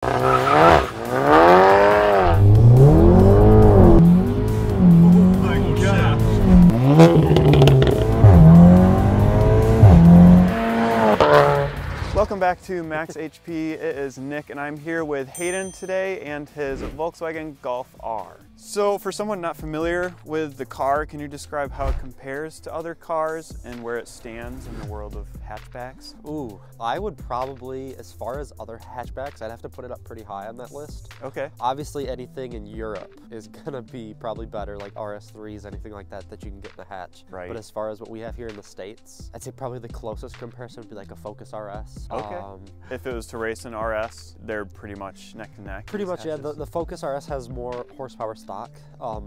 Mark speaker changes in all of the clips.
Speaker 1: Welcome back to Max HP. It is Nick and I'm here with Hayden today and his Volkswagen Golf R. So for someone not familiar with the car, can you describe how it compares to other cars and where it stands in the world of hatchbacks?
Speaker 2: Ooh, I would probably, as far as other hatchbacks, I'd have to put it up pretty high on that list.
Speaker 1: Okay.
Speaker 2: Obviously anything in Europe is gonna be probably better, like RS3s, anything like that that you can get in a hatch.
Speaker 1: Right.
Speaker 2: But as far as what we have here in the States, I'd say probably the closest comparison would be like a Focus RS.
Speaker 1: Okay. If it was to race an RS, they're pretty much neck and neck.
Speaker 2: Pretty much, yeah. The Focus RS has more horsepower stock.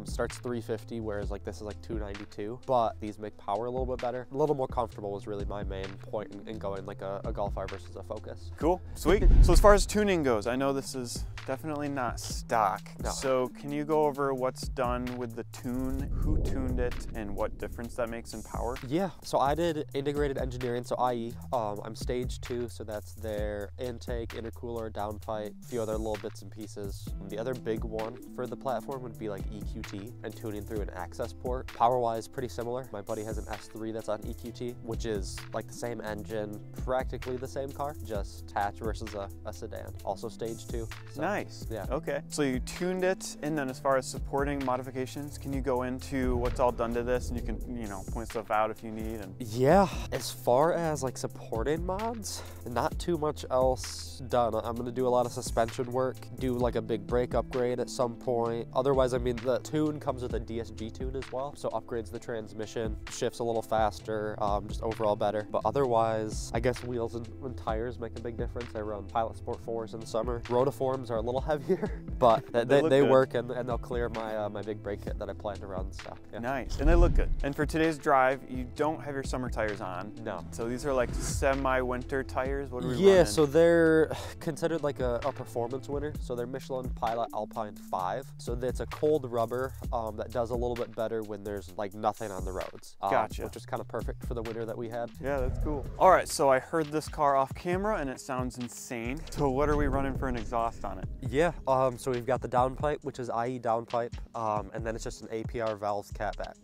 Speaker 2: Starts 350, whereas like this is like 292. But these make power a little bit better. A little more comfortable was really my main point in going like a Golf R versus a Focus.
Speaker 1: Cool, sweet. So as far as tuning goes, I know this is definitely not stock.
Speaker 2: No.
Speaker 1: So can you go over what's done with the tune, who tuned it, and what difference that makes in power?
Speaker 2: Yeah, so I did integrated engineering, so i.e. I'm stage 2, so that's their intake, intercooler, downpipe, a few other little bits and pieces. The other big one for the platform would be like EQT and tuning through an access port. Power-wise, pretty similar. My buddy has an S3 that's on EQT, which is like the same engine, practically the same car, just hatch versus a sedan. Also stage 2. So,
Speaker 1: nice.
Speaker 2: Yeah.
Speaker 1: Okay. So you tuned it, and then as far as supporting modifications, can you go into what's all done to this, and you can, you know, point stuff out if you need? And
Speaker 2: yeah, as far as like supporting mods, not too much else done. I'm gonna do a lot of suspension work, do like a big brake upgrade at some point. Otherwise, I mean, the tune comes with a DSG tune as well, so upgrades the transmission, shifts a little faster, just overall better. But otherwise, I guess wheels and tires make a big difference. I run Pilot Sport 4s in the summer. Rotiforms are a little heavier, but they work and they'll clear my my big brake kit that I plan to run. So yeah.
Speaker 1: Nice, and they look good. And for today's drive, you don't have your summer tires on.
Speaker 2: No.
Speaker 1: So these are like semi-winter tires. What are we
Speaker 2: Yeah,
Speaker 1: running?
Speaker 2: so they're considered like a performance winner. So they're Michelin Pilot Alpine 5. So it's a cold rubber that does a little bit better when there's like nothing on the roads.
Speaker 1: Gotcha.
Speaker 2: Which is kind of perfect for the winter that we had.
Speaker 1: Yeah, that's cool. All right, so I heard this car off camera and it sounds insane. So what are we running for an exhaust on it?
Speaker 2: Yeah, so we've got the downpipe, which is IE downpipe, and then it's just an APR valves catback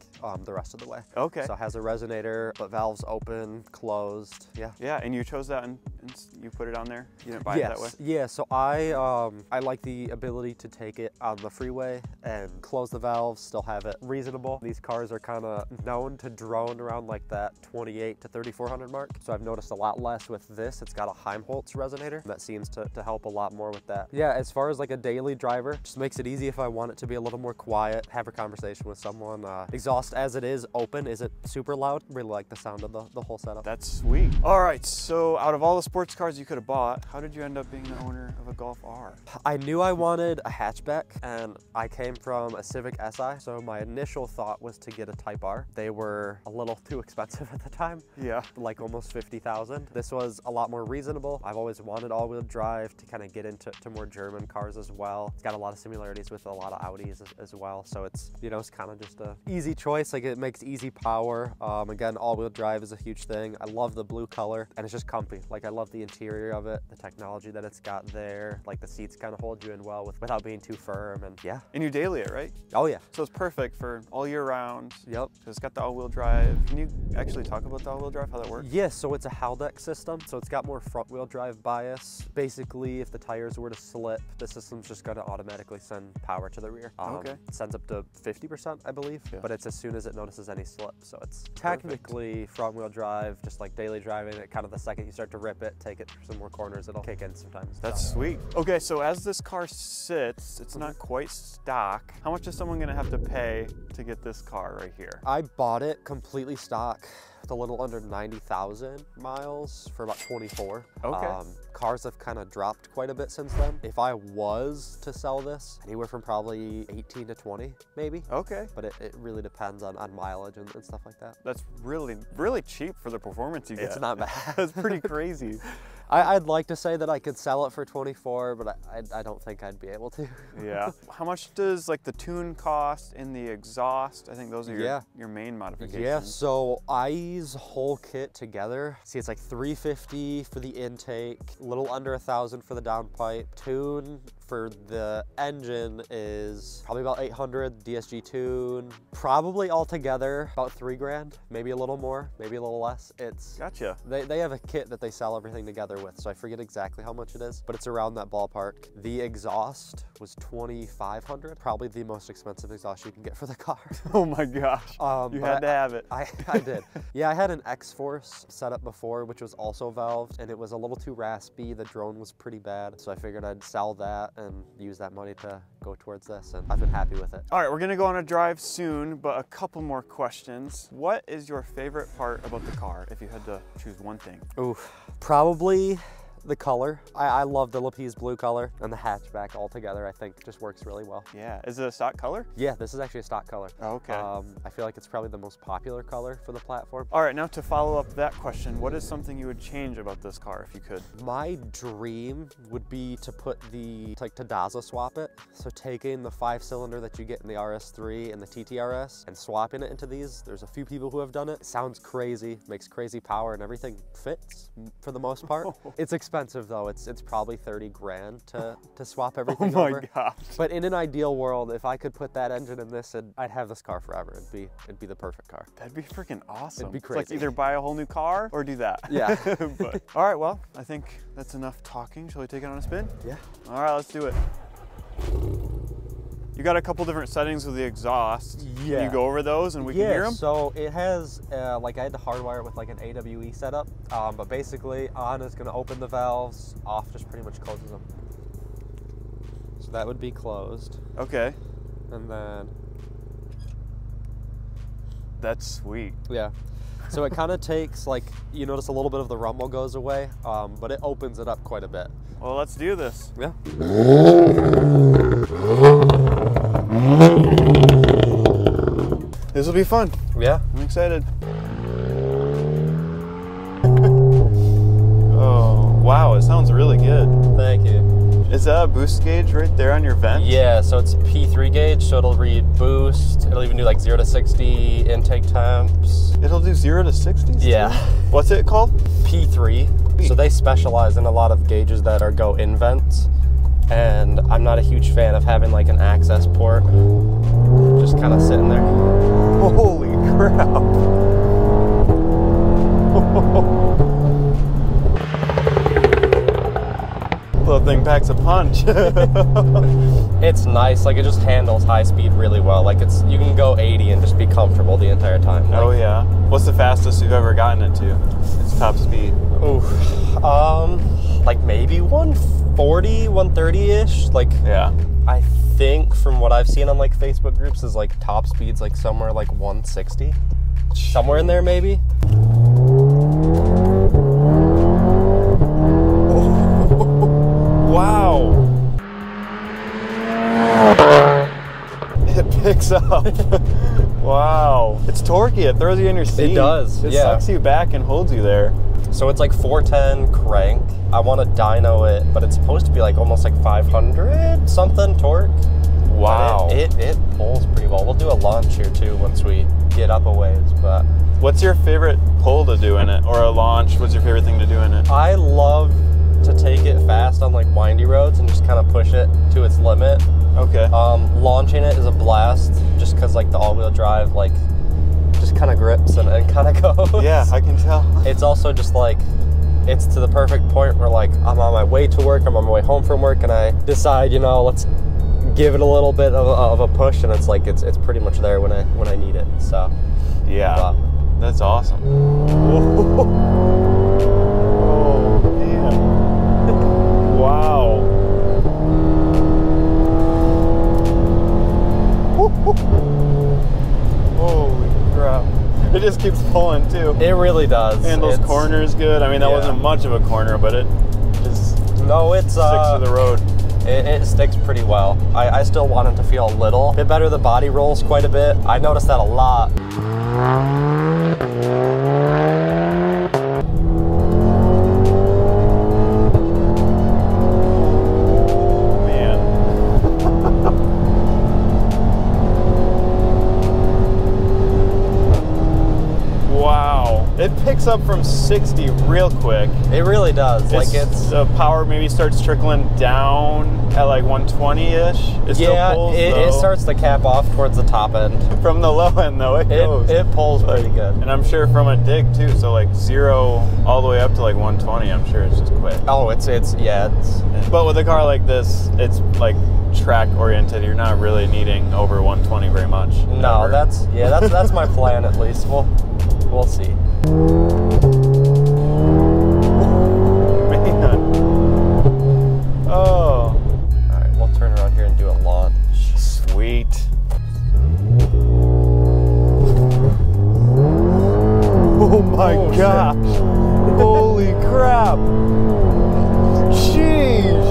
Speaker 2: the rest of the way. Okay. So it has a resonator, but valves open, closed, yeah.
Speaker 1: Yeah, and you chose that and you put it on there? You didn't buy it that way?
Speaker 2: Yeah, so I like the ability to take it on the freeway and close the valves, still have it reasonable. These cars are kind of known to drone around like that 28 to 3400 mark. So I've noticed a lot less with this. It's got a Helmholtz resonator that seems to help a lot more with that. Yeah, as far as like a daily driver, just makes it easy if I want it to be a little more quiet, have a conversation with someone. Exhaust as it is open, isn't super loud. Really like the sound of the whole setup.
Speaker 1: That's sweet. All right, so out of all the sports cars you could have bought, how did you end up being the owner of a Golf R?
Speaker 2: I knew I wanted a hatchback, and I came from a Civic Si, so my initial thought was to get a Type R. They were a little too expensive at the time. Yeah. Like almost 50,000. This was a lot more reasonable. I've always wanted all-wheel drive to kind of get into more German cars as well. It's got a lot of similarities with a lot of Audis as well, so it's, you know, it's kind of just a easy choice. Like, it makes easy power. Again, all-wheel drive is a huge thing. I love the blue color, and it's just comfy. Like, I love the interior of it, the technology that it's got there. Like, the seats kind of hold you in well without being too firm, and yeah.
Speaker 1: And you daily it, right?
Speaker 2: Oh yeah.
Speaker 1: So it's perfect for all year round.
Speaker 2: Yep.
Speaker 1: So it's got the all-wheel drive. Can you actually talk about the all-wheel drive, how that works?
Speaker 2: Yeah, so it's a Haldex system, so it's got more front-wheel drive bias. Basically, if the tires were to slip, the system's just gonna automatically send power to the rear. Okay. It sends up to 50%, I believe, but it's as soon as it notices any slip. So it's technically front-wheel drive, just like daily driving it. Kind of the second you start to rip it, take it through some more corners, it'll kick in sometimes.
Speaker 1: That's sweet. Okay, so as this car sits, it's not quite stock. How much is someone gonna have to pay to get this car right here?
Speaker 2: I bought it completely stock with a little under 90,000 miles for about 24. Okay. Cars have kind of dropped quite a bit since then. If I was to sell this, anywhere from probably 18 to 20, maybe. Okay. But it really depends on mileage and stuff like that.
Speaker 1: That's really, really cheap for the performance you get.
Speaker 2: It's not bad.
Speaker 1: That's pretty crazy.
Speaker 2: I'd like to say that I could sell it for 24, but I don't think I'd be able to.
Speaker 1: Yeah. How much does like the tune cost and the exhaust? I think those are your main modifications.
Speaker 2: Yeah, so IE's whole kit together, see, it's like $350 for the intake, a little under $1,000 for the downpipe. Tune for the engine is probably about $800, DSG tune, probably altogether about $3 grand, maybe a little more, maybe a little less. It's
Speaker 1: gotcha.
Speaker 2: They have a kit that they sell everything together with, so I forget exactly how much it is, but it's around that ballpark. The exhaust was $2,500, probably the most expensive exhaust you can get for the car.
Speaker 1: Oh my gosh, you had to have it.
Speaker 2: I did. Yeah, I had an X-Force set up before, which was also valved, and it was a little too raspy. The drone was pretty bad, so I figured I'd sell that and use that money to go towards this, and I've been happy with it.
Speaker 1: All right, we're gonna go on a drive soon, but a couple more questions. What is your favorite part about the car, if you had to choose one thing?
Speaker 2: Ooh, probably the color. I love the Lapis blue color, and the hatchback altogether I think just works really well.
Speaker 1: Yeah, is it a stock color?
Speaker 2: Yeah, this is actually a stock color.
Speaker 1: Oh, okay.
Speaker 2: I feel like it's probably the most popular color for the platform.
Speaker 1: All right, now to follow up that question, what is something you would change about this car if you could?
Speaker 2: My dream would be to put to Daza swap it. So taking the 5-cylinder that you get in the RS3 and the TTRS and swapping it into these. There's a few people who have done it. It sounds crazy, makes crazy power, and everything fits for the most part. It's expensive though. It's probably 30 grand to swap everything over.
Speaker 1: Oh my gosh.
Speaker 2: But in an ideal world, if I could put that engine in this, I'd have this car forever. It'd be the perfect car.
Speaker 1: That'd be freaking awesome.
Speaker 2: It'd be crazy.
Speaker 1: It's like either buy a whole new car or do that.
Speaker 2: Yeah.
Speaker 1: But, all right, well, I think that's enough talking. Shall we take it on a spin?
Speaker 2: Yeah.
Speaker 1: All right, let's do it. You got a couple different settings with the exhaust.
Speaker 2: Yeah.
Speaker 1: Can you go over those and we can hear them?
Speaker 2: So it has, like I had to hardwire it with like an AWE setup, but basically on is gonna open the valves, off just pretty much closes them. So that would be closed.
Speaker 1: Okay.
Speaker 2: And then.
Speaker 1: That's sweet.
Speaker 2: Yeah. So it kind of takes, like, you notice a little bit of the rumble goes away, but it opens it up quite a bit.
Speaker 1: Well, let's do this.
Speaker 2: Yeah.
Speaker 1: This will be fun.
Speaker 2: Yeah.
Speaker 1: I'm excited. Oh, wow, it sounds really good.
Speaker 2: Thank you.
Speaker 1: Is that a boost gauge right there on your vent?
Speaker 2: Yeah, so it's P3 gauge, so it'll read boost. It'll even do like 0 to 60 intake temps.
Speaker 1: It'll do 0 to 60?
Speaker 2: Yeah.
Speaker 1: What's it called?
Speaker 2: P3. So they specialize in a lot of gauges that are go in vents. And I'm not a huge fan of having like an access port just kind of sitting there.
Speaker 1: Holy crap. That thing packs a punch.
Speaker 2: It's nice, like it just handles high speed really well. Like you can go 80 and just be comfortable the entire time. Like,
Speaker 1: oh yeah. What's the fastest you've ever gotten it to? It's top speed.
Speaker 2: Ooh, like maybe 140, 130-ish. Like,
Speaker 1: yeah.
Speaker 2: I think from what I've seen on like Facebook groups is like top speed's like somewhere like 160. Somewhere in there maybe.
Speaker 1: Wow. It picks up. Wow. It's torquey. It throws you in your seat.
Speaker 2: It does.
Speaker 1: It sucks you back and holds you there.
Speaker 2: So it's like 410 crank. I want to dyno it, but it's supposed to be like almost like 500 something torque.
Speaker 1: Wow.
Speaker 2: It pulls pretty well. We'll do a launch here too once we get up a ways, but.
Speaker 1: What's your favorite pull to do in it? Or a launch? What's your favorite thing to do in it?
Speaker 2: I love to take it fast on like windy roads and just kind of push it to its limit.
Speaker 1: Okay.
Speaker 2: Launching it is a blast just because like the all-wheel drive like just kind of grips and kind of goes.
Speaker 1: Yeah, I can tell.
Speaker 2: It's also just like, it's to the perfect point where like I'm on my way to work, I'm on my way home from work, and I decide, you know, let's give it a little bit of a push, and it's like it's pretty much there when I need it. So
Speaker 1: yeah, that's awesome. Whoa. Oh man! Wow. Holy crap! It just keeps pulling too.
Speaker 2: It really does.
Speaker 1: Handles corners good. I mean, that wasn't much of a corner, but it just sticks to the road.
Speaker 2: It sticks pretty well. I still want it to feel a little bit better. The body rolls quite a bit. I noticed that a lot.
Speaker 1: up from 60 real quick.
Speaker 2: It really does.
Speaker 1: The power maybe starts trickling down at like 120-ish.
Speaker 2: It starts to cap off towards the top end.
Speaker 1: From the low end though,
Speaker 2: it pulls pretty good.
Speaker 1: And I'm sure from a dig too, so like 0 all the way up to like 120, I'm sure it's just quick.
Speaker 2: Oh, it's
Speaker 1: But with a car like this, it's like track oriented. You're not really needing over 120 very much.
Speaker 2: No, that's my plan at least. We'll see.
Speaker 1: Man. Oh.
Speaker 2: Alright, we'll turn around here and do a launch.
Speaker 1: Sweet. Oh my gosh. Holy crap. Sheesh.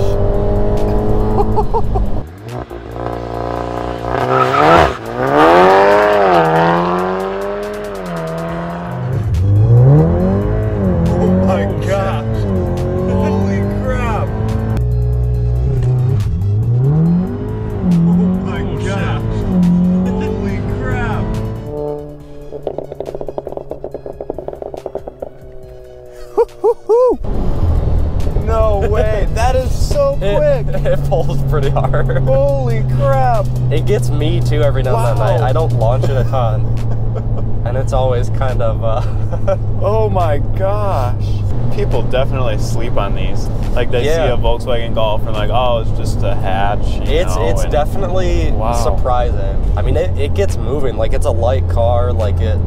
Speaker 1: No way, that is so quick.
Speaker 2: It pulls pretty hard.
Speaker 1: Holy crap.
Speaker 2: It gets me too every now and then. I don't launch it a ton. And it's always kind of
Speaker 1: Oh my gosh. People definitely sleep on these. Like they see a Volkswagen Golf and like, oh, it's just a hatch.
Speaker 2: It's definitely surprising. I mean, it gets moving. Like it's a light car. Like it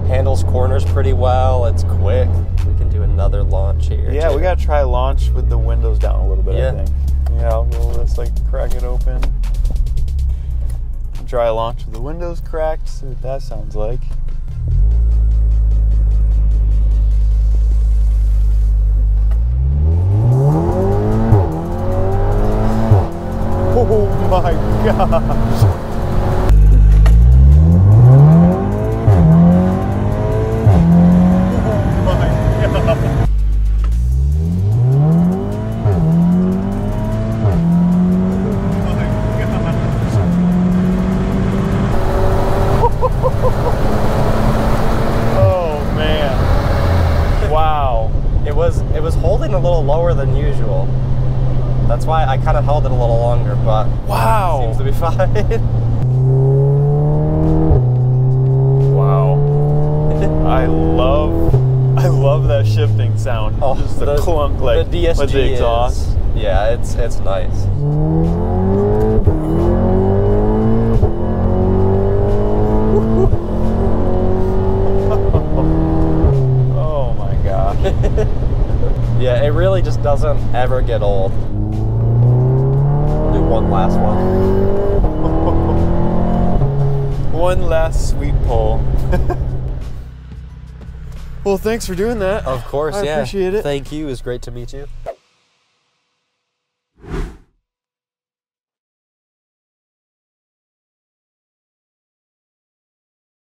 Speaker 2: handles corners pretty well. It's quick. We can do another launch here.
Speaker 1: Yeah, we gotta try launch with the windows down a little bit, I think. Yeah, we'll just like crack it open. Try launch with the windows cracked, see what that sounds like. Oh my gosh.
Speaker 2: It was holding a little lower than usual. That's why I kind of held it a little longer, but seems to be fine.
Speaker 1: Wow. I love that shifting sound.
Speaker 2: Oh,
Speaker 1: just the clunk like
Speaker 2: the DSG
Speaker 1: with the exhaust.
Speaker 2: It's nice.
Speaker 1: Oh my gosh.
Speaker 2: Yeah, it really just doesn't ever get old. We'll do one last one.
Speaker 1: One last sweet pull. Well, thanks for doing that.
Speaker 2: Of course,
Speaker 1: I appreciate it.
Speaker 2: Thank you. It was great to meet you.